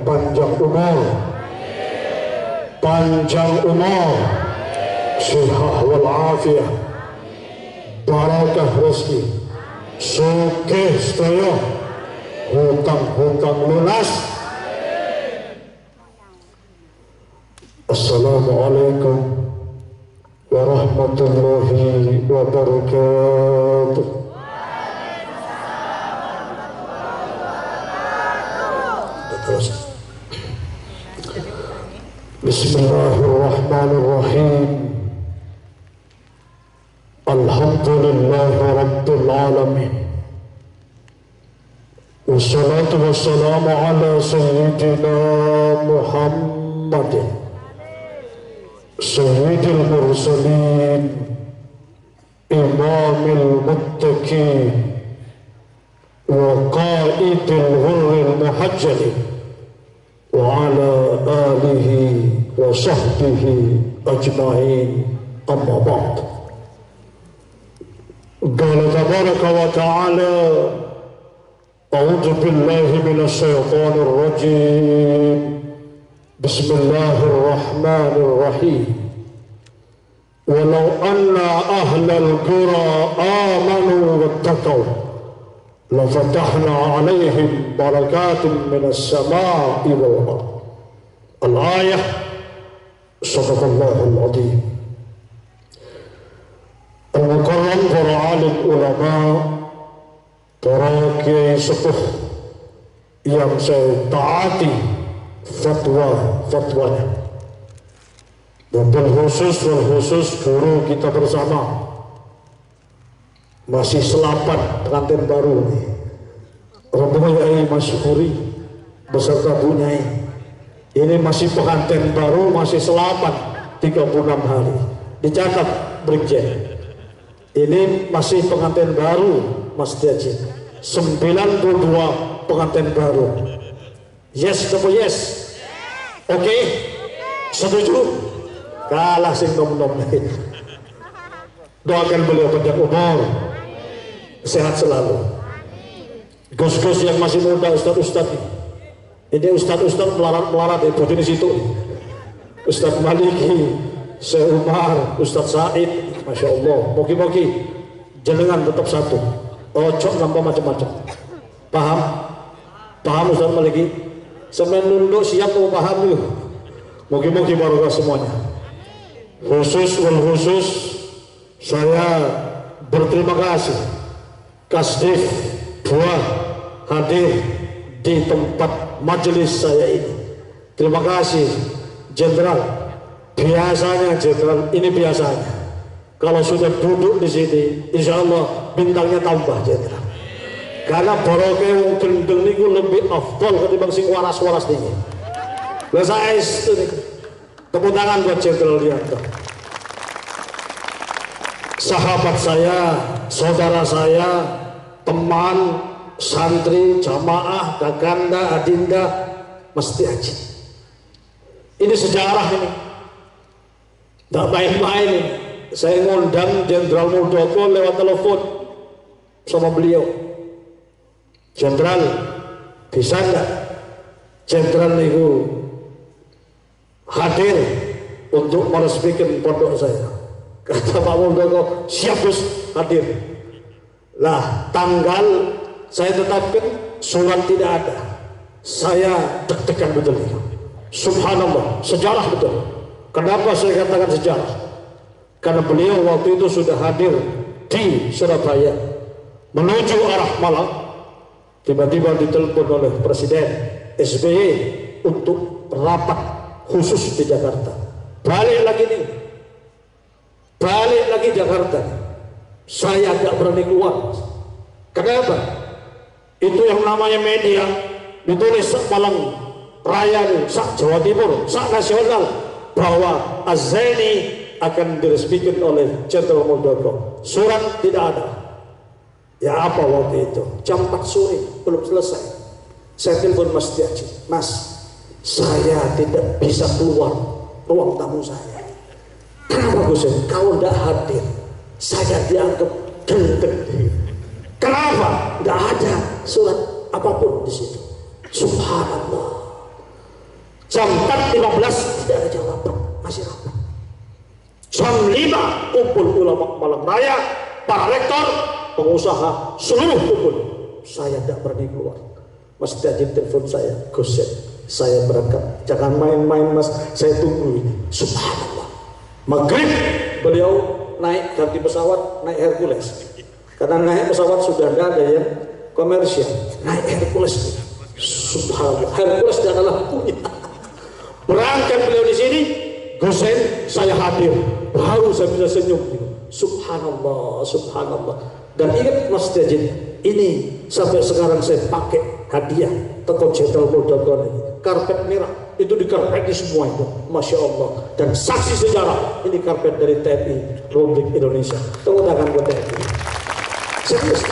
panjang umur, panjang umur, sehat walafiat, barakah rezeki, sugih sedaya, hutang-hutang lunas. Assalamualaikum warahmatullahi wabarakatuh. Bismillahirrahmanirrahim. Alhamdulillahi rabbil alamin. Wassalatu wassalamu ala sayyidina Muhammadin sayyidil mursalin imamil muttaqin wa qaidil ghurril muhajjalin wa ala alihi wa sahbihi ajma'in, amma ba'd. Qala tabaraka wa ta'ala a'udzu billahi minasy syaithanir rajim. Bismillahirrahmanirrahim. Walau anna ahlal qura amanu wattaqaw la fatahna 'alaihim barakatin minas sama'i wal ardh. Al-ayah. Sadaqallahul azim. Al-mukarram para alim ulama, para kiai sepuh yang saya taati fatwanya, wal khusus guru kita bersama, masih selapan pengantin baru nih, rombongan Yai Masyhuri beserta Bu Nyai. Ini masih pengantin baru, masih selapan 36 hari. Dicatat Brigjen, ini masih pengantin baru Mas Diajin. 92 pengantin baru. Yes atau yes? Oke? Setuju? Kalah sing nom-nom. Doakan beliau panjang umur, sehat selalu. Gus-gus yang masih muda, ustaz-ustaz ini ustaz-ustaz melarat ibu di situ. Ustaz Maliki, Syekh Umar, Ustaz Said, masya Allah. Mogi-mogi jenengan tetap satu. Ojo nambah macam-macam. Paham? Paham Ustaz Maliki? Semen nunduk siap mau paham yuk. Mogi-mogi barokah semuanya. Khusus saya berterima kasih Kasdif Buah hadir di tempat majelis saya ini. Terima kasih Jenderal. Biasanya Jenderal ini biasanya kalau sudah duduk di sini, insya Allah bintangnya tambah Jenderal. Karena barokah wong gendeng niku lebih afdal ketimbang sing waras-waras niki. Lah saya tepuk tangan buat Jenderal Lianto. Sahabat saya, saudara saya, teman, santri, jamaah, gaganda, adinda, mesti aja. Ini sejarah ini. Tidak main-main ini. Saya ngundang Jenderal Muldoko lewat telepon sama beliau. Jenderal, bisa nggak Jenderal itu hadir untuk meresmikan pondok saya? Kata Pak Muldoko, siap Gus, hadir. Lah tanggal saya tetapkan, surat tidak ada. Saya deg-degan betul. Subhanallah, sejarah betul. Kenapa saya katakan sejarah? Karena beliau waktu itu sudah hadir di Surabaya menuju arah Malang. Tiba-tiba ditelepon oleh Presiden SBY untuk rapat khusus di Jakarta. Balik lagi nih, balik lagi Jakarta. Saya agak berani keluar. Kenapa? Itu yang namanya media ditulis sak Malang Raya, sak Jawa Timur, sak nasional bahwa Az-Zaini akan diresmikan oleh Jenderal Muldoko. Surat tidak ada. Ya apa waktu itu? Jam 4 sore belum selesai. Saya telepon Mas Diaji, Mas, saya tidak bisa keluar ruang tamu saya. Kenapa Gus? Kau tidak hadir, saya dianggap gendeng. Kenapa? Tidak ada surat apapun di situ. Subhanallah. Jam 4.15 tidak ada jawaban, masih rapat. Jam 5 kumpul ulama Malang Raya, para rektor, pengusaha, seluruh kumpul. Saya tidak berani keluar. Mas Dajin telepon saya, Gus, saya berangkat. Jangan main-main mas, saya tunggu ini. Subhanallah. Maghrib beliau naik ganti pesawat, naik Hercules. Karena naik pesawat sudah tidak ada yang komersial, naik Hercules. Subhanallah, Hercules tidak ada lampunya. Berangkat beliau di sini, Gusen, saya hadir. Baru saya bisa senyum. Subhanallah, subhanallah. Dan ingat Mas Dajin, ini sampai sekarang saya pakai hadiah teko Jenderal Muldoko ini. Karpet merah itu dikarpeti semua itu, masya Allah. Dan saksi sejarah ini karpet dari TNI Republik Indonesia. Tepuk tangan buat TNI. Serius.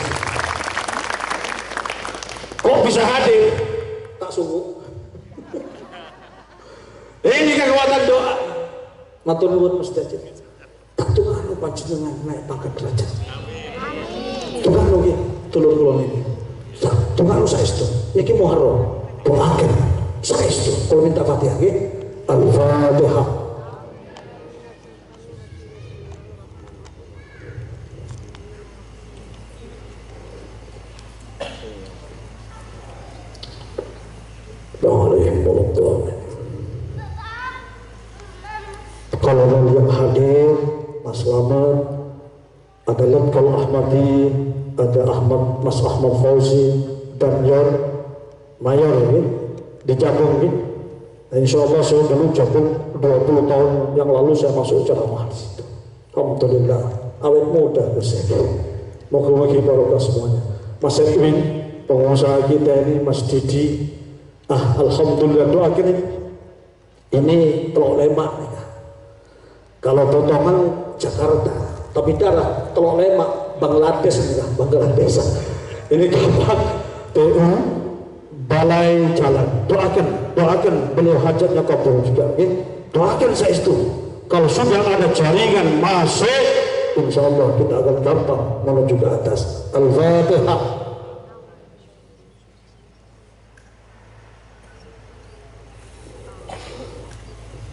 Kok bisa hadir? Tak sungguh. Ini kekuatan doa. Matur nuwun Mas Dajin. Tak tunggu panjenengan naik pangkat derajat. Tuhan lagi tulung kula ini. Tak tunggu saestu. Iki Muharram. Doakan saestu. Kalau minta Fatihah nggih. Al-Fatihah. Kalau yang hadir, Mas Slamet, ada Letkol Ahmadi, ada Mas Ahmad Fauzi, dan Mayor ini di Jagung ini. Nah, insya Allah saya dulu Jagung 20 tahun yang lalu saya masuk ceramah di situ. Alhamdulillah, awet muda bersih. Moga-moga barokah semuanya. Mas Edwin, pengusaha kita ini, Mas Didi. Alhamdulillah doakan ini Teluk Lemak nih. Kalau potongan Jakarta, tapi darah Teluk Lemak Bangladesh nih, Bangladesh. Ini kapan PU Balai Jalan. Doakan beliau hajatnya kabul juga. Doakan saya itu. Kalau sudah ada jaringan masuk, insya Allah kita akan gampang menuju ke atas. Al-Fatihah.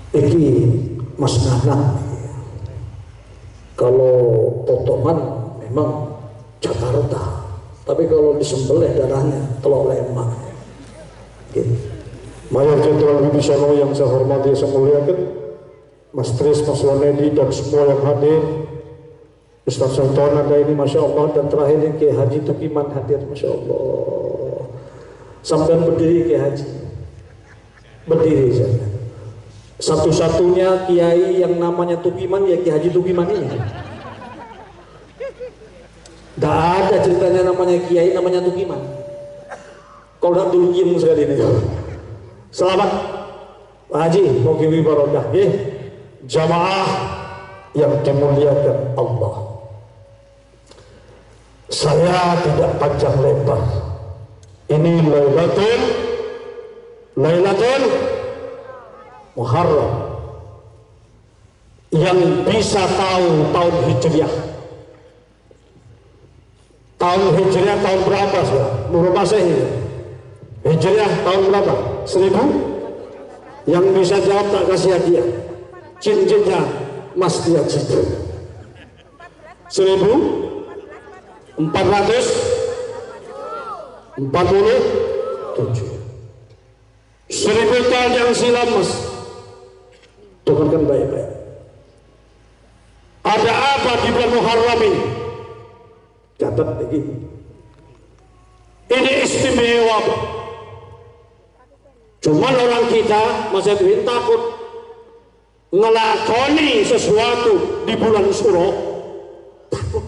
Iki Mas Nanang, kalau potongan memang Jakarta, tapi kalau disembelih darahnya Teluk Lemak. Mayor Jenderal Wibisono yang saya hormati, saya muliakan, Mas Tris, Mas Wanedi, dan semua yang hadir, Ustaz Sultan ada ini, Masya Allah, dan terakhir ini Kiai Haji Tukiman hadir, Masya Allah. Sampai berdiri Kiai Haji, berdiri saja. Satu-satunya kiai yang namanya Tukiman ya Kiai Haji Tukiman ini. Tidak ada ceritanya namanya kiai namanya Tukiman. Kalau tidak dulu kiem sekali ini. Selamat Pak Haji, moga-moga barokah. Jamaah yang dimuliakan Allah. Saya tidak panjang lebar. Ini Lailatul Muharram. Yang bisa tahu tahun Hijriah. Tahun Hijriah tahun berapa sih? Menurut Masehi. Hijriah tahun berapa? 1000? Yang bisa jawab tak kasih hadiah. Cincinnya Mas Dia Cincin. 1447. 1000 tahun yang silam Mas. Dengarkan baik-baik. Ada apa di bulan Muharram ini? Catat lagi. Ini istimewa. Cuman orang kita Mas Edwin takut ngelakoni sesuatu di bulan Suro. Takut.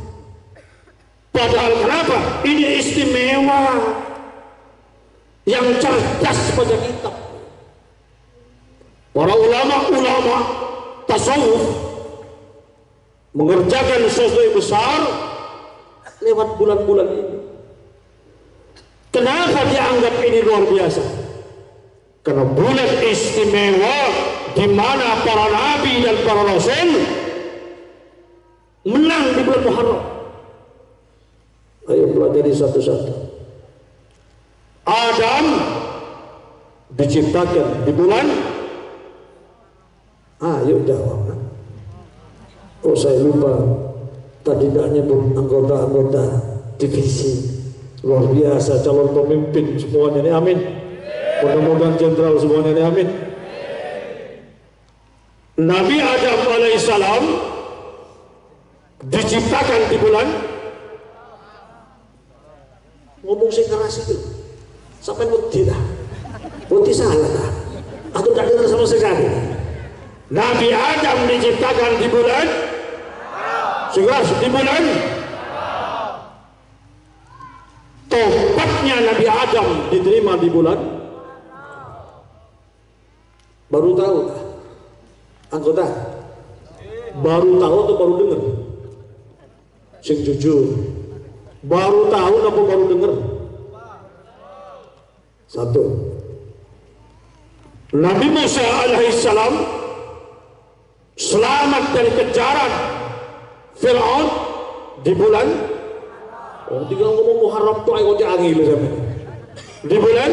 Padahal kenapa? Ini istimewa. Yang cerdas pada kita. Para ulama tasawuf mengerjakan sesuatu yang besar lewat bulan-bulan ini. Kenapa dianggap ini luar biasa? Karena bulan istimewa di mana para nabi dan para rasul menang di bulan Muharram. Ayo pelajari satu-satu. Adam diciptakan di bulan Ayo jawab. Oh saya lupa, tadi tidak nyebut anggota-anggota divisi. Luar biasa calon pemimpin semuanya ini, amin. Mudah-mudahan jenderal semuanya ini, amin. Nabi Adam alaihissalam diciptakan di bulan, ngomong sing keras itu sampai wedi dah, wedi salah dah, atau tidak dengar sama sekali. Nabi Adam diciptakan di bulan, sekeras di bulan. Tobatnya Nabi Adam diterima di bulan. Baru tahu anggota? Baru tahu atau baru dengar? Sing jujur. Baru tahu atau baru dengar? Satu. Nabi Musa alaihissalam selamat dari kejaran Fir'aun di bulan. Oh, tinggal ngomong Muharram tuh ayo angin di bulan.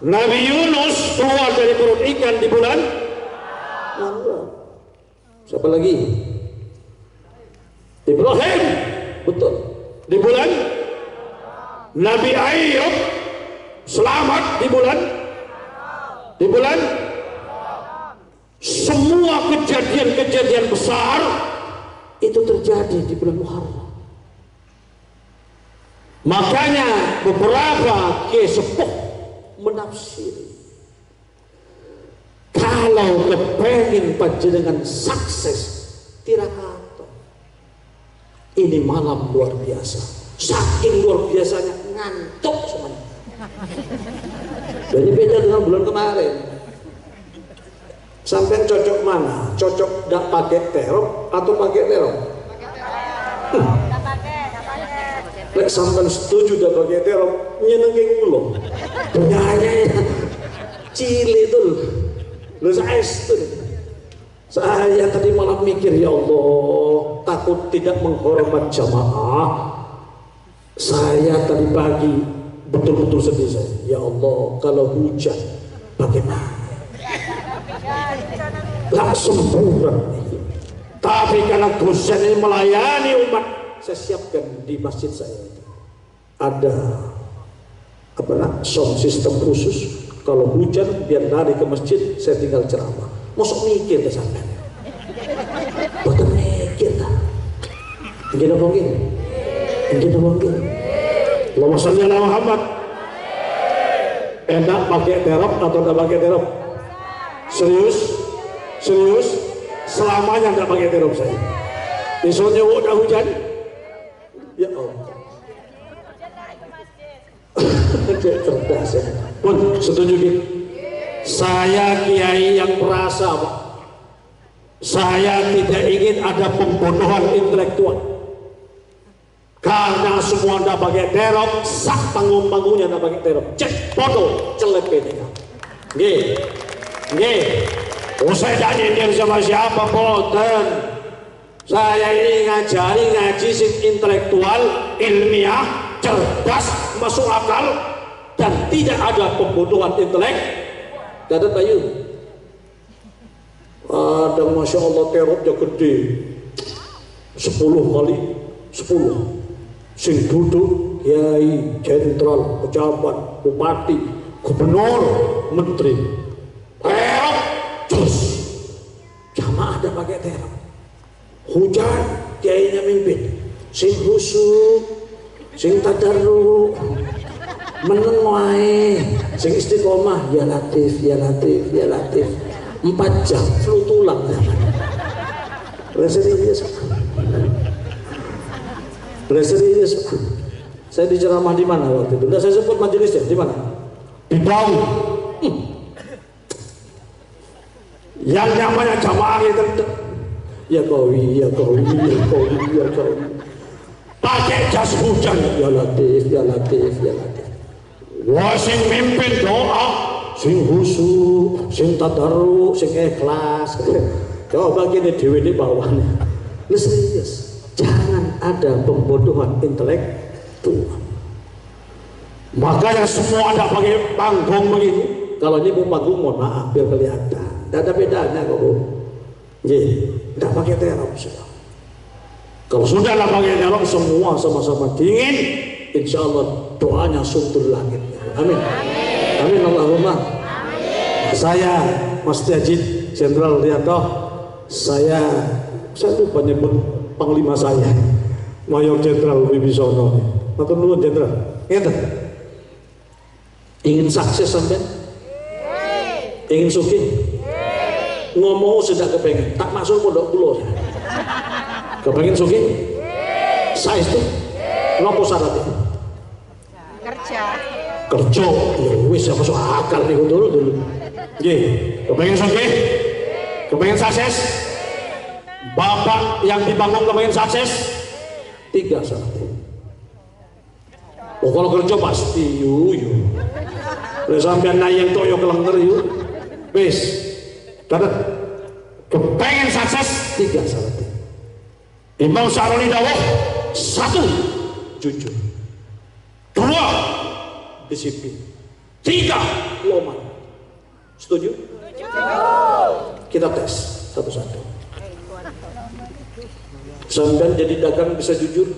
Nabi Yunus keluar dari perut ikan di bulan. Siapa lagi? Ibrahim, betul, di bulan. Nabi Ayub selamat di bulan. Di bulan. Semua kejadian-kejadian besar itu terjadi di bulan Muharram. Makanya beberapa kiai sepuh menafsiri, kalau kepengen panjenengan sukses tirakat, ini malam luar biasa, saking luar biasanya ngantuk semuanya. Jadi beda dengan bulan kemarin. Sampai cocok mana? Cocok tidak pakai terop atau pakai terop? Lek sampai setuju dah pakai terop, nyenengin ulo. Penyanyi cilik tuh, lu saya tadi malam mikir, ya Allah, takut tidak menghormat jamaah. Saya tadi pagi betul-betul sedih saya. Ya Allah, kalau hujan bagaimana? Lah sempurna. Tapi karena Gusen ini melayani umat, saya siapkan di masjid saya ada sound system khusus. Kalau hujan biar lari ke masjid, saya tinggal ceramah. Masuk mikir ke sana. Betul mikir tak? Gini mungkin. Allahumma sholli ala Muhammad. Enak pakai terop atau tidak pakai terop? Serius? Selamanya tidak pakai terop saya. Besoknya udah hujan. Ya Allah. Cerdas ya. Pun setuju gitu. Saya kiai yang merasa, Pak, saya tidak ingin ada pembodohan intelektual. Karena semua tidak pakai terop, sak panggung-panggungnya tidak pakai terop. Cek bodoh, celep ini. Nggih. Oh, saya tidak nyindir sama siapa, boten. Saya ini ngajari ngaji sing intelektual, ilmiah, cerdas, masuk akal, dan tidak ada pembodohan intelek. Dadat Bayu. Ada Masya Allah teropnya gede, 10 kali 10. Sing duduk kiai, jenderal, pejabat, bupati, gubernur, menteri. Terop, jos. Jamaah ada pakai terop. Hujan, kiainya mimpin. Sing khusyuk, sing tadarruk, meneng wae, sing istiqomah, ya Latif. 4 jam flu tulang. Serius. Saya diceramah di mana waktu itu? Saya sebut majelisnya di mana? Di Bau. Yang namanya jamaah itu, ya kawi. Pakai jas hujan, ya Latif. Wah, sing mimpin doa, sing khusyuk, sing tadarruk, sing ikhlas. Coba gini dewe di bawahnya. Lu serius. Jangan ada pembodohan intelektual. Makanya semua ada pakai panggung begini. Kalau ini mau panggung, mohon maaf biar kelihatan. Tidak ada bedanya kok Bu. Tidak pakai terong sudah. Kalau sudah tidak pakai terong, semua sama-sama dingin, insya Allah doanya suntur langit. Amin. Amin Allahumma. Saya Mas Tajid Jenderal Rianto, saya lupa nyebut panglima saya, Mayor Jenderal Wibisono. Matur nuwun Jenderal. Ngeten. Ingin sukses sampai? Ingin sugih? Ngomong sudah kepengen, tak masuk pondok kula. Kepengen sugih? Saya itu. Napa syaratnya? Kerja. Ya wis masuk akal niku dulu. Nggih, kepengen sugih? Kepengen sukses? Bapak yang dibangun kepengen sukses? 3 syaratnya. Oh kalau kerja pasti yuk. Udah sampean nayang toyo kelengger yuk. Wis. Dapat kepengen sukses 3 syaratnya. Imam Syaroni dawuh 1 jujur, 2 disiplin, 3 loman. Setuju? Kita tes satu-satu. Sampean jadi dagang bisa jujur?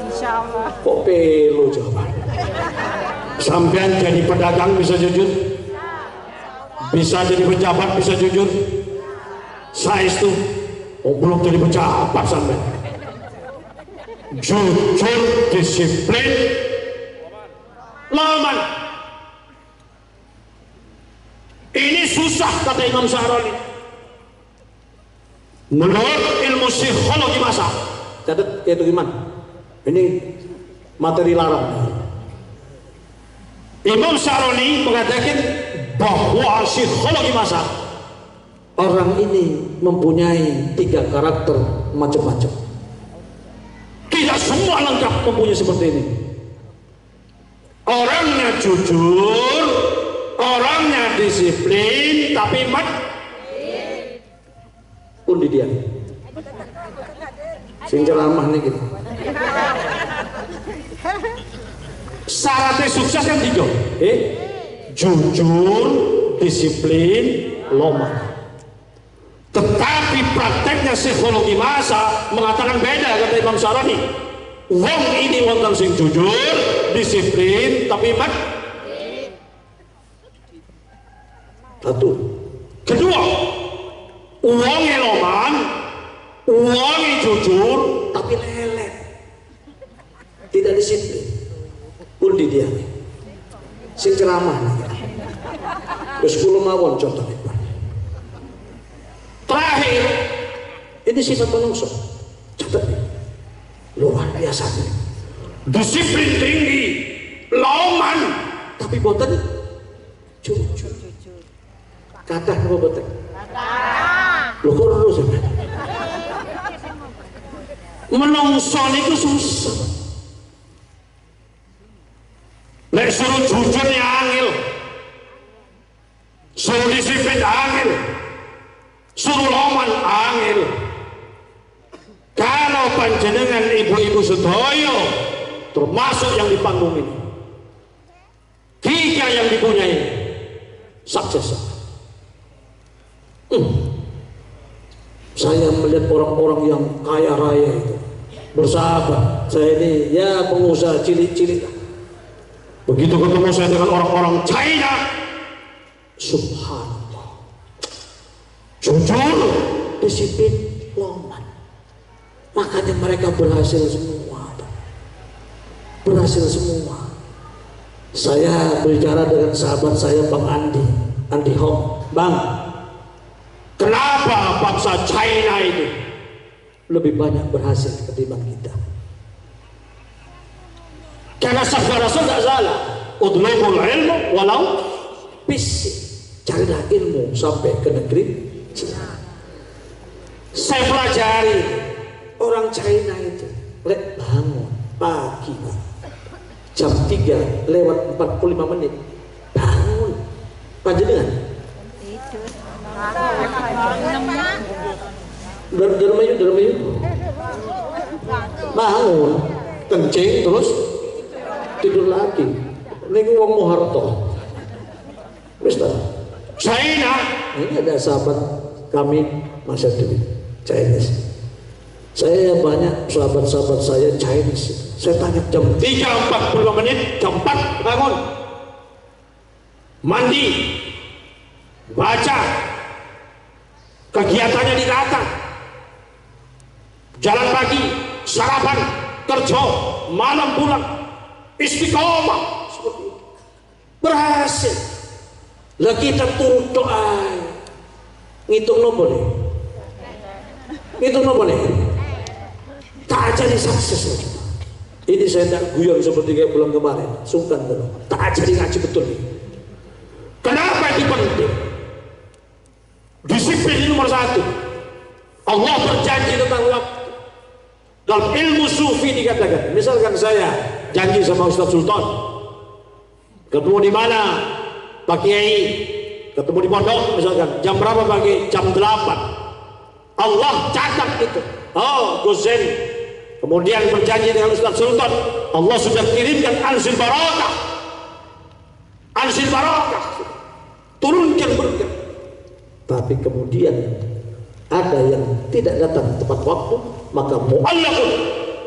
Insya Allah. Kok pelo jawaban? Sampean jadi pedagang bisa jujur? Bisa jadi pejabat bisa jujur? Saya itu belum jadi pejabat sampean. Jujur, disiplin, loman. Ini susah kata Imam Syaroni. Menurut ilmu psikologi masa, catat itu gimana? Ini materi larang. Imam Syaroni mengatakan bahwa psikologi masa, orang ini mempunyai 3 karakter macam-macam. Tidak semua lengkap mempunyai seperti ini. Orangnya jujur, orangnya disiplin, tapi pun di dia. Sing ceramah nih gitu. Syaratnya sukses kan 3. Jujur, disiplin, loman. Tetapi prakteknya psikologi masa mengatakan beda kata Imam Syaroni. Wong ini wong sing jujur, disiplin, tapi satu. Kedua, uangnya loman, uangnya jujur, tapi lelet, tidak disiplin. Pun di dia sing ceramah terus kula mawon contoh terakhir ini sifat manusia catat luar biasa nih. Disiplin tinggi, loman, tapi boten jujur. Kata apa boten? Lho kok terus menungso niku susah. Nek suruh jujur ya angel, suruh disiplin angel, suruh loman angel. Kalau panjenengan ibu-ibu sedoyo termasuk yang di panggung ini, 3 yang dipunyai sukses. Saya melihat orang-orang yang kaya raya itu bersahabat. Saya ini ya pengusaha cilik-cilik. Begitu ketemu saya dengan orang-orang China, subhanallah, jujur, disiplin, loman. Makanya mereka berhasil semua. Berhasil semua. Saya berbicara dengan sahabat saya Bang Andi Hong. Bang, kenapa bangsa China itu lebih banyak berhasil ketimbang kita? Karena sabda Rasul tidak salah. Udlubul ilmu walau bisik. Carilah ilmu sampai ke negeri Cina. Saya pelajari orang China itu lek bangun pagi jam 3 lewat 45 menit bangun panjenengan dalam bangun kencing terus tidur lagi. Niku wong Moharto. Wis ta. China. Ini ada sahabat kami masa dulu Chinese. Saya banyak sahabat-sahabat saya Chinese. Saya tanya jam 3.45 menit, jam 4 bangun, mandi, baca, kegiatannya ditata, jalan pagi, sarapan, kerja, malam pulang, istiqomah, berhasil. Lah kita turut doa, ngitung nopo nih, ngitung nopo nih, tak jadi sukses. Ini saya tak guyon seperti kayak bulan kemarin, sungkan dulu, tak jadi ngaji betul nih. Kenapa itu penting? Disiplin nomor 1. Allah berjanji tentang waktu. Dalam ilmu sufi dikatakan, misalkan saya janji sama Ustaz Sultan, ketemu di mana Pak Kiai, ketemu di pondok misalkan, jam berapa pagi? Jam 8. Allah catat itu. Oh, Gusen kemudian berjanji dengan Ustaz Sultan, Allah sudah kirimkan ansil barakah, ansil barakah, turunkan berkah. Tapi kemudian ada yang tidak datang tepat waktu, maka mu'allaqun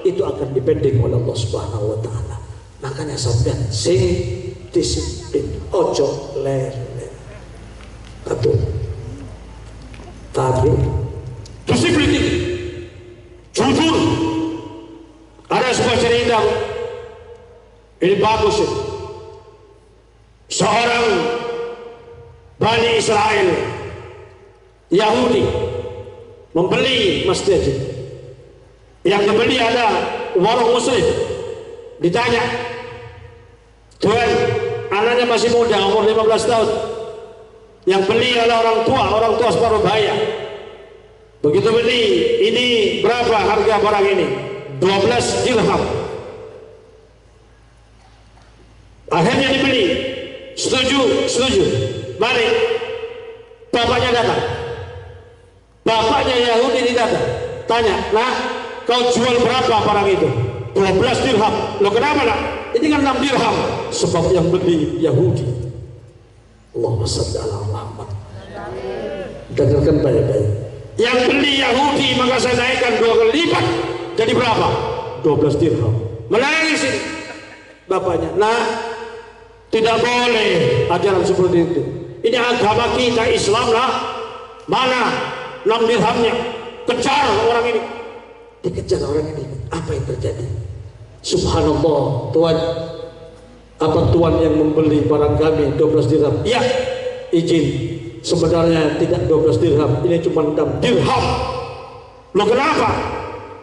itu akan dipending oleh Allah Subhanahu wa taala. Makanya sampean sing disiplin, ojo lele. Satu. Tapi disiplin ini jujur. Ada sebuah cerita ini bagus ini. Seorang Bani Israel Yahudi membeli masjid. Yang dibeli ada warung muslim. Ditanya, Tuhan, anaknya masih muda, umur 15 tahun. Yang beli adalah orang tua separuh bayar. Begitu beli, ini berapa harga barang ini? 12 dirham. Akhirnya dibeli. Setuju. Balik. Bapaknya datang. Bapaknya Yahudi datang. Tanya, nah, kau jual berapa barang itu? 12 dirham. Loh kenapa nak? Ini kan 6 dirham. Sebab yang beli Yahudi. Allahumma shalli ala Muhammad. Dengarkan baik-baik. Yang beli Yahudi maka saya naikkan 2 kali lipat. Jadi berapa? 12 dirham. Menangis ini bapaknya. Nah, tidak boleh ajaran seperti itu. Ini agama kita Islam lah. Mana 6 dirhamnya? Kejar orang ini. Dikejar orang ini. Apa yang terjadi? Subhanallah, Tuhan. Apa Tuhan yang membeli barang kami 12 dirham? Iya, izin. Sebenarnya tidak 12 dirham. Ini cuma 6 dirham. Loh kenapa?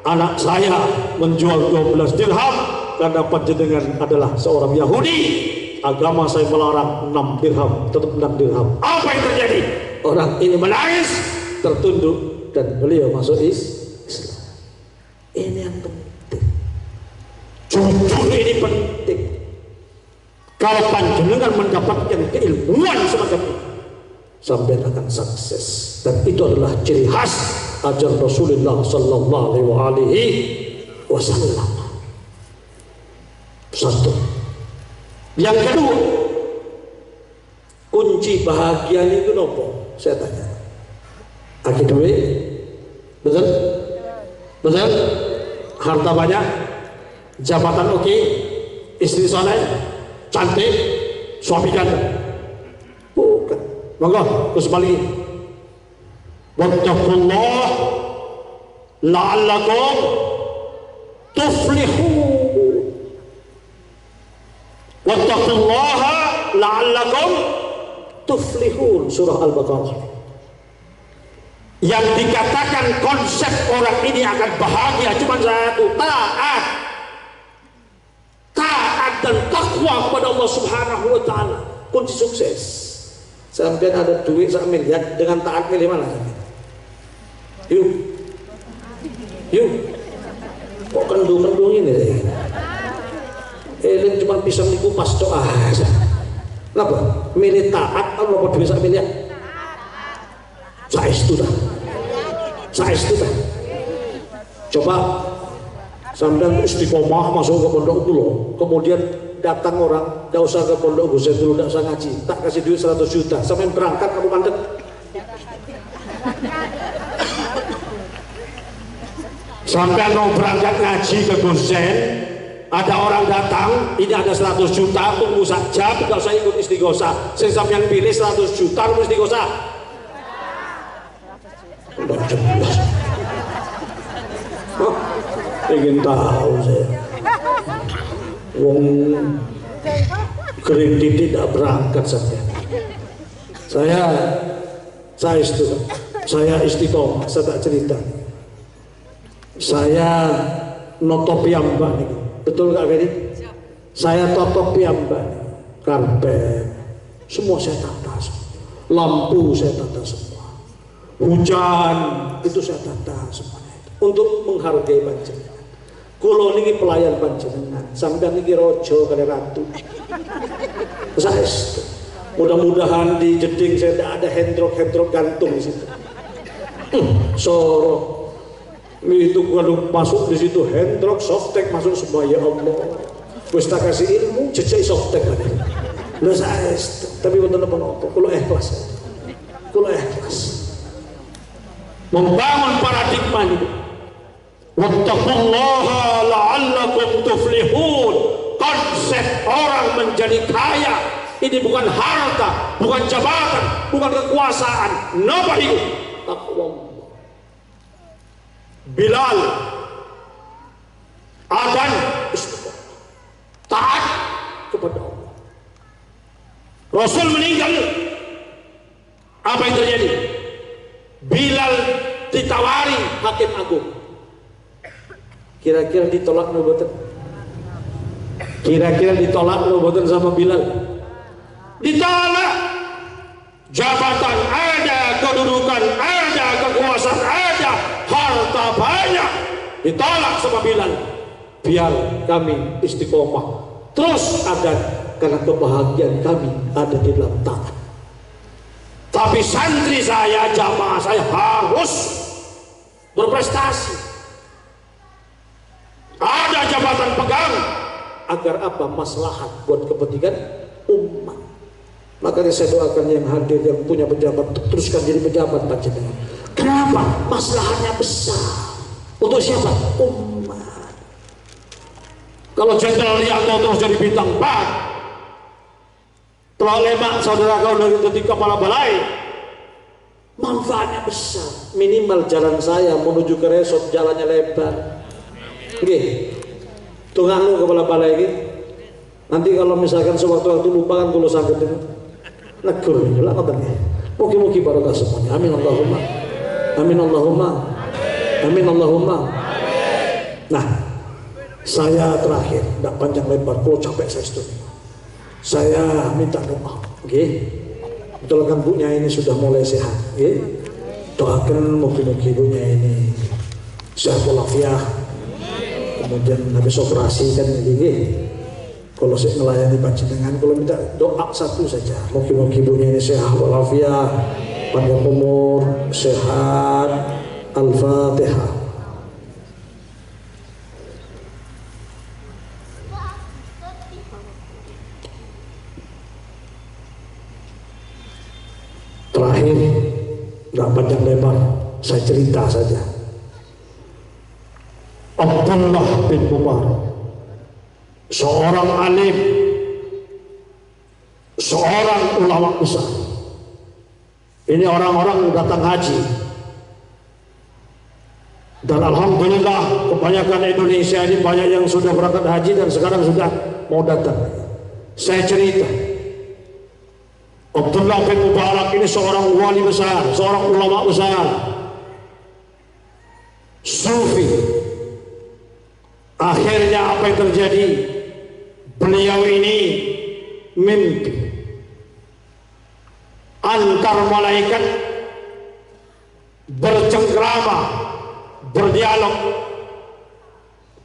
Anak saya menjual 12 dirham karena panjenengan adalah seorang Yahudi. Agama saya melarang 6 dirham, tetap 6 dirham. Apa yang terjadi? Orang ini menangis, tertunduk, dan beliau masuk Islam. Ini yang penting. Jujur ini penting. Kalau panjenengan mendapatkan keilmuan semacam ini, sampai akan sukses. Dan itu adalah ciri khas ajar Rasulullah sallallahu alaihi wasallam. Satu. Yang kedua, kunci bahagia itu nopo? Saya tanya. Aki duit, betul? Betul? Harta banyak, jabatan oke, istri soleh, cantik, suami ganteng. Bukan. Monggo, terus balik. Wattaqullah la'allakum tuflihun. Wattaqullaha la'allakum tuflihun. Surah Al-Baqarah. Yang dikatakan konsep orang ini akan bahagia cuma satu, taat. Taat dan takwa kepada Allah Subhanahu wa taala. Kunci sukses. Sampai ada duit 1 miliar dengan taat milih mana sampai? Yuk. Kok kendung-kendung ini deh? Ini cuma pisang dikupas doa aja. Kenapa? Milih taat atau apa duit 1 miliar? Saya itu dah. Coba sampai istiqomah masuk ke pondok dulu, kemudian datang orang, gak usah ke pondok Gus dulu, gak usah ngaji, tak kasih duit 100 juta, sampai berangkat kamu mandek. Sampai mau berangkat ngaji ke Gus Zain, ada orang datang, ini ada 100 juta, tunggu saja, gak usah ikut istighosah. Saya sampean pilih 100 juta, tunggu istighosah. Ingin tahu saya. Wong kredit tidak berangkat saja. Saya istiqomah, saya tak cerita. Saya noto piyambak nih, betul gak Ferry? Saya toto piyambak, karpet, semua saya tata, lampu saya tata semua, hujan itu saya tata semuanya untuk menghargai panjenengan. Kulo niki pelayan panjenengan, sampeyan niki rojo kali ratu. Saya mudah-mudahan di jeding saya tidak ada hendrok gantung di situ. Sorok. Itu kalau masuk di situ hendrok softtek masuk semua, ya Allah. Wis tak kasih ilmu jejak softtek lagi. Lah saya tapi wonten apa-apa kula ikhlas. Kula ikhlas. Membangun paradigma ini. Wattaqullaha la'allakum tuflihun. Konsep orang menjadi kaya ini bukan harta, bukan jabatan, bukan kekuasaan. Nobody. Taqwa. Bilal adzan taat kepada Allah. Rasul meninggal, apa yang terjadi? Bilal ditawari hakim agung. Kira-kira ditolak nubuatan? Kira-kira ditolak nubuatan sama Bilal? Ditolak. Jabatan ada, kedudukan ada, kekuasaan ada, harta banyak, ditolak sama Bilal. Biar kami istiqomah terus ada, karena kebahagiaan kami ada di dalam tangan. Tapi santri saya, jamaah saya harus berprestasi, ada jabatan pegang, agar apa? Maslahat buat kepentingan umat. Makanya saya doakan yang hadir, yang punya pejabat, teruskan jadi pejabat panjenengan. Kenapa? Maslahatnya besar. Untuk siapa? Umat. Kalau Jenderal Rianto terus jadi bintang 4, telah lemak saudara kau dari titik kepala balai, manfaatnya besar. Minimal jalan saya menuju ke resort jalannya lebar. Oke, tunggu lu kepala balai gitu. Nanti kalau misalkan sewaktu-waktu lupa kan kalau sakit itu negur lah katanya. Mugi-mugi barokah semuanya. Amin Allahumma. Amin Allahumma. Amin Allahumma. Nah, saya terakhir, tidak panjang lebar, kalau capek saya setuju. Saya minta doa, okay? Betul kan bunya ini sudah mulai sehat, okay? Doakan mugi-mugi bunya ini sehat walafiat, kemudian habis operasi kan ini. Kalau saya melayani panjenengan, kalau minta doa satu saja, mugi-mugi ibunya ini sehat walafiat, panjang umur, sehat. Al-Fatihah. Terakhir, nggak panjang lebar, saya cerita saja. Abdullah bin Mubarak, seorang alim, seorang ulama besar. Ini orang-orang datang haji, dan alhamdulillah kebanyakan Indonesia ini banyak yang sudah berangkat haji dan sekarang sudah mau datang. Saya cerita, Abdullah bin Mubarak ini seorang wali besar, seorang ulama besar, sufi. Akhirnya apa yang terjadi? Beliau ini mimpi antar malaikat bercengkrama, berdialog.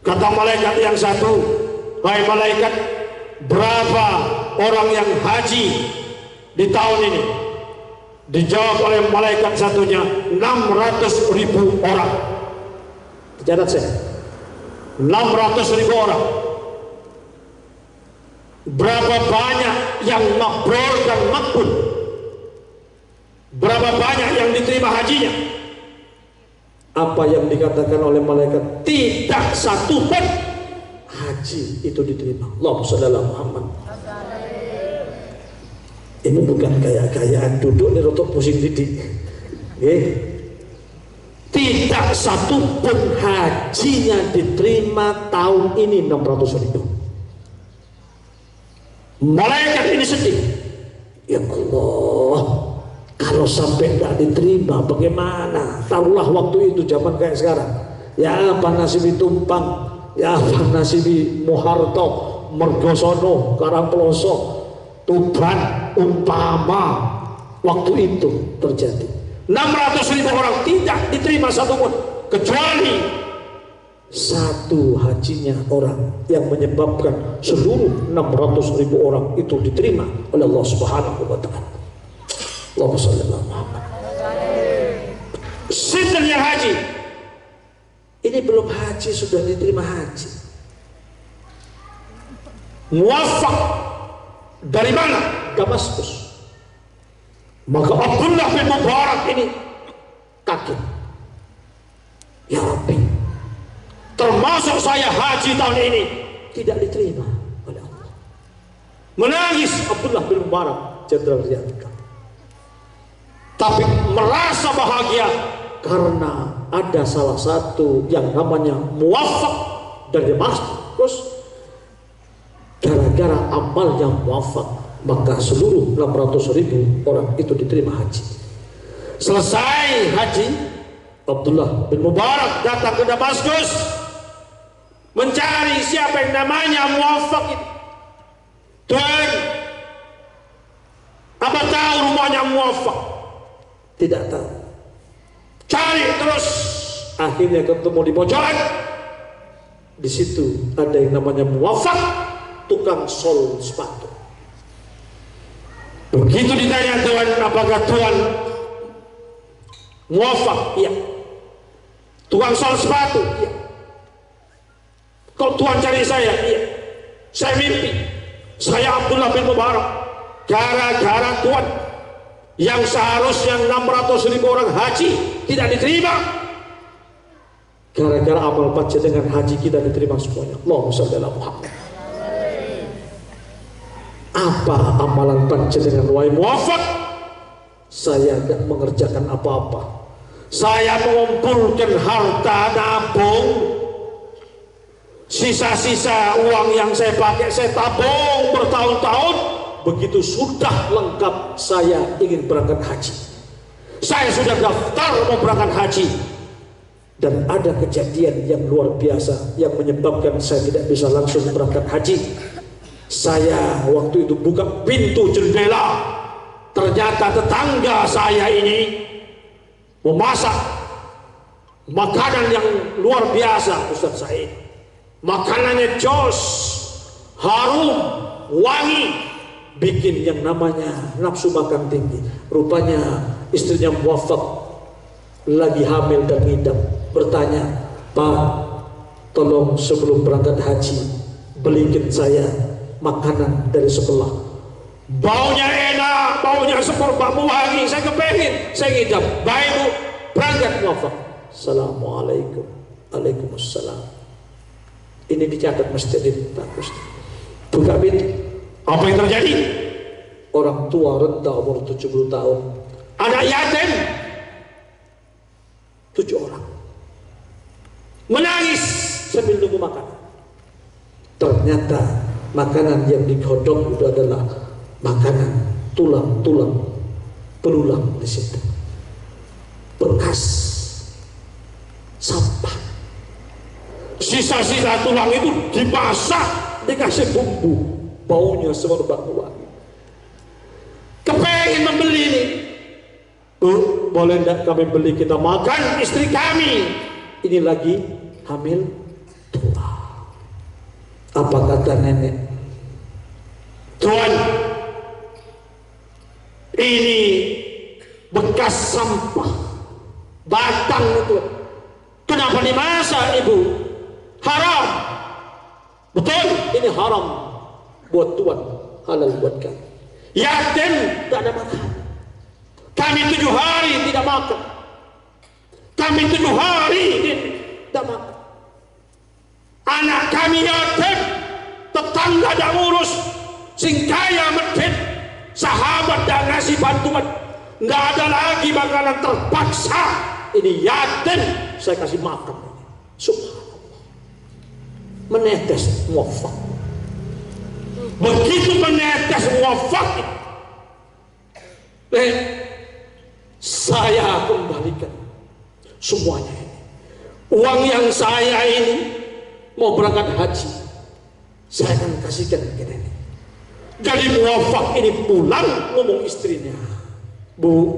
Kata malaikat yang satu, "Hai malaikat, berapa orang yang haji di tahun ini?" Dijawab oleh malaikat satunya, 600.000 orang. Dicatat saya, 600.000 orang. Berapa banyak yang mabrur dan makbul? Berapa banyak yang diterima hajinya? Apa yang dikatakan oleh malaikat? Tidak satu pun haji itu diterima. Allahumma shalli ala Muhammad. Ini bukan gaya-gayaan duduk nih rotok pusing didik. Tidak satu pun hajinya diterima tahun ini 600.000. Malaikat ini sedih. Ya Allah, kalau sampai tidak diterima bagaimana? Taruhlah waktu itu zaman kayak sekarang. Ya apa nasib Tumpang, ya apa nasib Moharto, Mergosono, Karangploso, Tuban, umpama waktu itu terjadi 600.000 orang tidak diterima satu pun, kecuali satu hajinya orang yang menyebabkan seluruh 600.000 orang itu diterima oleh Allah Subhanahu wa Ta'ala. Allahumma shalli ala Muhammad. Sinten yang haji? Ini belum haji sudah diterima haji. Muwafaq dari mana? Damaskus. Maka Abdullah bin Mubarak ini kaget. Ya Rabbi, termasuk saya haji tahun ini tidak diterima oleh Allah. Menangis Abdullah bin Mubarak, Jenderal Riyadhika. Tapi merasa bahagia karena ada salah satu yang namanya muwafaq dari Damaskus. Gara-gara amal yang muwafaq, maka seluruh 600.000 orang itu diterima haji. Selesai haji, Abdullah bin Mubarak datang ke Damaskus mencari siapa yang namanya muwafaq itu. Tuan, apa tahu rumahnya muwafaq? Tidak tahu. Cari terus, akhirnya ketemu di pojokan. Di situ ada yang namanya muwafaq, tukang sol sepatu. Begitu ditanya, Tuan, apakah Tuan muwafaq? Iya. Tukang sol sepatu? Iya. Kalau Tuan cari saya? Iya. Saya mimpi, saya Abdullah bin Mubarak, gara-gara Tuan yang seharusnya 600.000 orang haji tidak diterima, gara-gara amal panjenengan haji kita diterima semuanya. Allahumma shalli ala Muhammad. Apa amalan panjenengan wahai muwafaq? Saya tidak mengerjakan apa-apa. Saya mengumpulkan harta nabung, sisa-sisa uang yang saya pakai saya tabung bertahun-tahun. Begitu sudah lengkap saya ingin berangkat haji, saya sudah daftar mau berangkat haji, dan ada kejadian yang luar biasa yang menyebabkan saya tidak bisa langsung berangkat haji. Saya waktu itu buka pintu jendela, ternyata tetangga saya ini memasak makanan yang luar biasa, Ustaz Said. Makanannya jos, harum, wangi, bikin yang namanya nafsu makan tinggi. Rupanya istrinya muwafaq lagi hamil dan ngidam. Bertanya, Pak, tolong sebelum berangkat haji belikin saya makanan dari sebelah. Baunya enak, baunya semerbak wangi, saya kepengen, saya ngidam. Baik Bu, berangkat muwafaq. Assalamualaikum. Waalaikumsalam. Ini dicatat mesti bagus. Buka pintu. Apa yang terjadi? Orang tua renta umur 70 tahun, anak yatim 7 orang, menangis sambil nunggu makan. Ternyata makanan yang digodok itu adalah makanan tulang-tulang berulang di situ, bekas sampah. Sisa-sisa tulang itu dimasak, dikasih bumbu, baunya semerbak wangi. Kepengen membeli ini. Bu, boleh tidak kami beli, kita makan istri kami ini lagi hamil tua. Apa kata nenek? Tuan, ini bekas sampah, batang itu. Kenapa dimasak Ibu? Haram. Betul, ini haram. buat Tuhan, halal buat kami. Yatim tidak ada makan. Kami 7 hari tidak makan. Kami 7 hari tidak makan. Anak kami yatim, tetangga tidak ngurus, sing kaya medit, sahabat tidak ngasih bantuan, nggak ada lagi makanan, terpaksa ini yatim saya kasih makan. Subhanallah, menetes muafak. Begitu menetes muafak, saya kembalikan semuanya ini. Uang yang saya ini mau berangkat haji, saya akan kasihkan ke nenek. Jadi muafak ini pulang ngomong istrinya, Bu,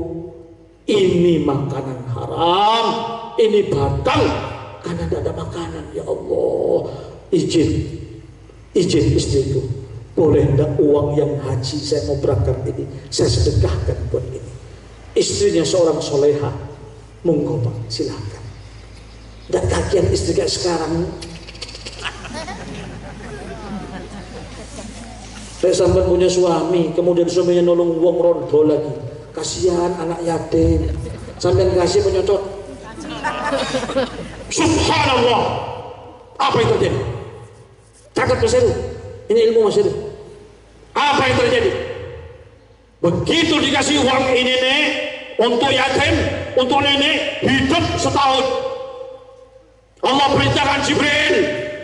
ini makanan haram, ini batal karena tidak ada makanan. Ya Allah, izin istriku, boleh tidak uang yang haji saya mau berangkat ini saya sedekahkan buat ini. Istrinya seorang soleha, monggo Pak, silakan. Dan kagian istri kayak sekarang, saya sampai punya suami, kemudian suaminya nolong uang rondo lagi, kasihan anak yatim, sampai kasih menyocot. Subhanallah, apa yang terjadi? Catat Mas Heru, ini ilmu Mas Heru. Apa yang terjadi? Begitu dikasih uang ini nih untuk yatim, untuk nenek, hidup setahun. Allah perintahkan Jibril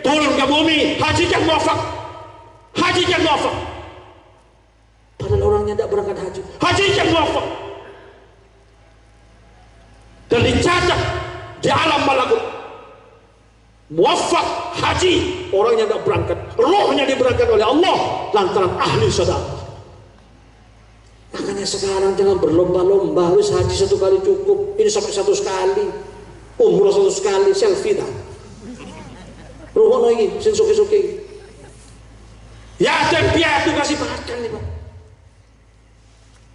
turun ke bumi, hajikan muafak, hajikan muafak. Padahal orangnya tidak berangkat haji, hajikan muafak. Dan dicatat di alam malakut, muafak haji, orangnya tidak berangkat, rohnya diberangkat oleh Allah lantaran ahli sedekah. Makanya sekarang jangan berlomba-lomba, wis haji 1 kali cukup, ini sampai 1 kali, umroh 1 kali, selfie dah. Ruhono ini, sing suki-suki. Yatim piatu kasih makan nih Pak.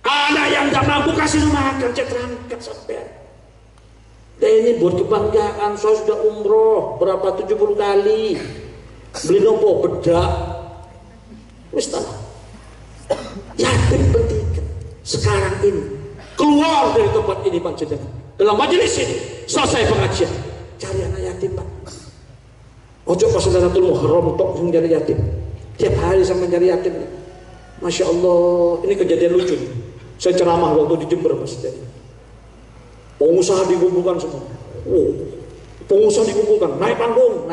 Anak yang tidak mampu kasih makan, cek terangkat sampai. Dan ini buat kebanggaan, saya sudah umroh berapa 70 kali, beli nopo bedak, wis tanah. Yatim penting sekarang ini keluar dari tempat ini panjenengan, dalam majelis ini selesai pengajian, cari anak yatim Pak. Ojo pas Lailatul Muharram tok mencari yatim, tiap hari sama mencari yatim. Masya Allah, ini kejadian lucu. Saya ceramah waktu di Jember Mas, jadi pengusaha dikumpulkan semua. Pengusaha dikumpulkan, naik panggung.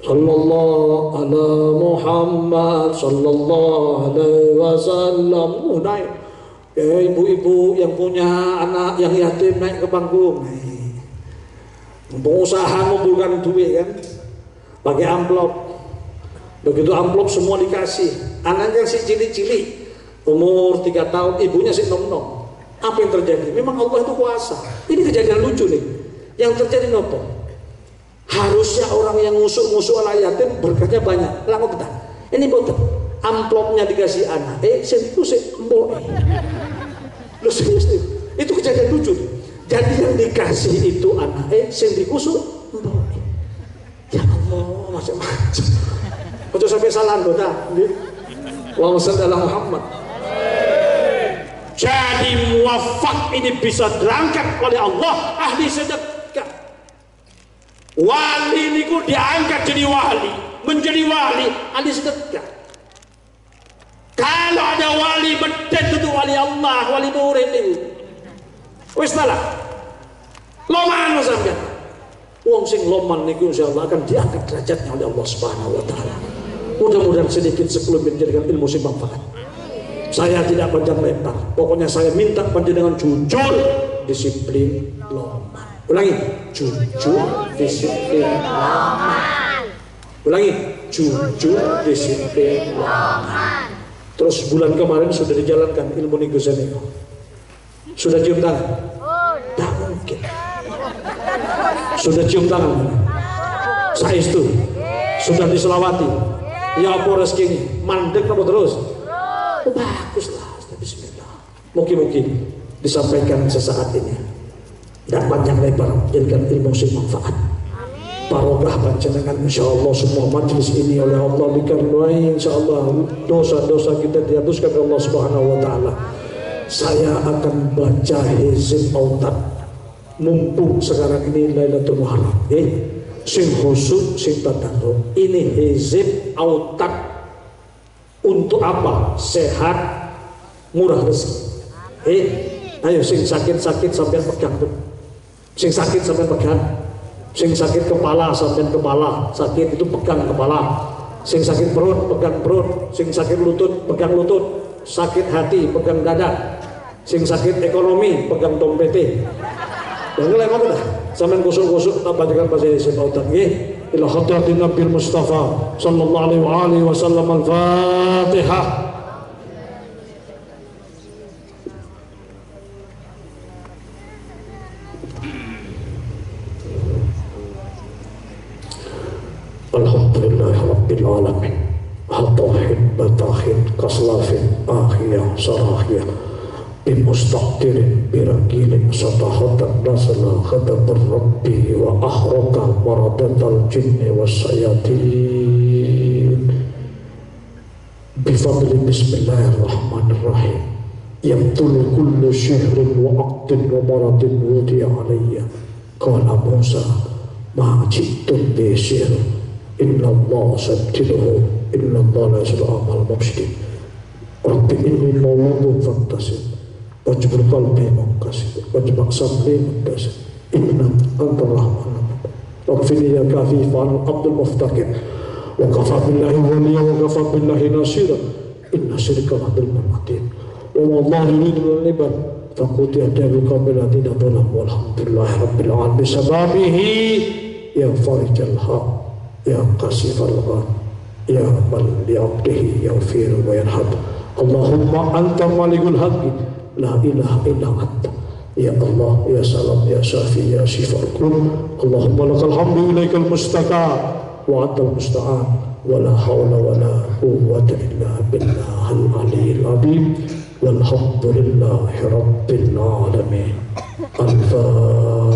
Sallallahu ala Muhammad sallallahu alaihi wasallam. Naik. Ya, ibu-ibu yang punya anak yang yatim naik ke panggung. Pengusaha ngumpulkan duit kan, pakai amplop. Begitu amplop semua dikasih. Anaknya si cilik-cilik, umur 3 tahun, ibunya si nom-nom. Apa yang terjadi? Memang Allah itu kuasa. Ini kejadian lucu nih. Yang terjadi nopo? Harusnya orang yang ngusuk-ngusuk ala yatim berkahnya banyak. Lalu kita, ini boten. Amplopnya dikasih anak, sentuh mbok. Lu serius nih? Itu kejadian lucu. Jadi yang dikasih itu anak, sing dikusuk mbok. Ya Allah, macam-macam. Ojo sampai salah anggota. Allahumma shalli ala Muhammad. Jadi muafak ini bisa diangkat oleh Allah, ahli sedekah. Wali niku diangkat jadi wali, menjadi wali ahli sedekah. Kalau ada wali bedet itu wali Allah, wali murid itu. Wis malah. Loman sampeyan. Wong sing loman niku insyaallah akan diangkat derajatnya oleh Allah Subhanahu wa taala. Mudah-mudahan sedikit sebelum menjadikan ilmu sing manfaat. Saya tidak panjang lebar. Pokoknya saya minta panjenengan jujur, disiplin, loman. Ulangi, jujur, disiplin, loman. Ulangi, jujur, disiplin, loman. Terus bulan kemarin sudah dijalankan ilmu negosiasi. Sudah cium tangan? Tak mungkin. Sudah cium tangan? Saya itu sudah diselawati. Ya apa rezekinya? Mandek apa terus? Baguslah. Bismillah. Mungkin disampaikan sesaat ini. Dan panjang lebar jadikan ilmu sing manfaat. barokah panjenengan insyaallah semua majlis ini oleh Allah dikarenai insyaallah dosa-dosa kita dihapuskan oleh Allah Subhanahu wa taala. Saya akan baca hizib autat mumpung sekarang ini Lailatul Muharram. Sing khusyuk sing tadarruk. Ini hizib autat untuk apa? Sehat, murah rezeki. Ayo sing sakit-sakit sampai pegang tuh. Sing sakit sampai pegang. Sing sakit kepala sampai kepala. Sakit itu pegang kepala. Sing sakit perut pegang perut. Sing sakit lutut pegang lutut. Sakit hati pegang dada. Sing sakit ekonomi pegang dompete. Dan nilai mana dah? Sampai kusuk-kusuk tak bacakan bahasa Yesus autat. Ila hadratin Nabi Mustafa sallallahu alaihi wasallam al-Fatihah. Alhamdulillah Rabbil Alamin. Hatahin batahin kaslafin akhiyah sarahiyah bimustaqdirin birakilin satahatan nasala khatabar rabbi wa ahraka maradatal jinni wassayatin bifadli bismillahirrahmanirrahim yamtulu kullu syihrin wa aqdin wa maradin wudi alayya qala Musa ma'ajittum bisir inna Allah sabtiluhu inna Allah la yasru amal mufsidin rabbi inni mawudun fantasib wajibul qalbi mengkasih wajibul sabli mengkasih inna anta rahman rabfini ya kafifan abdul muftaqir wa kafa billahi waliya wa kafa billahi nasira inna syirka abdul matin wa wallahi yuridu liban faquti adabi qabila tina dolam walhamdulillahi rabbil alamin sababihi ya farijal haq ya qasifal ghan ya man li'abdihi yaghfir wa yarham Allahumma anta malikul haqqi la ilaha illa anta ya Allah ya salam ya syafi ya syifal qulub Allahumma lakal hamdu ilaikal mustaqaa wa antal musta'an wa la hawla wa la quwwata illa billahil aliyyil azim walhamdulillahi rabbil alamin. Al-Fatihah.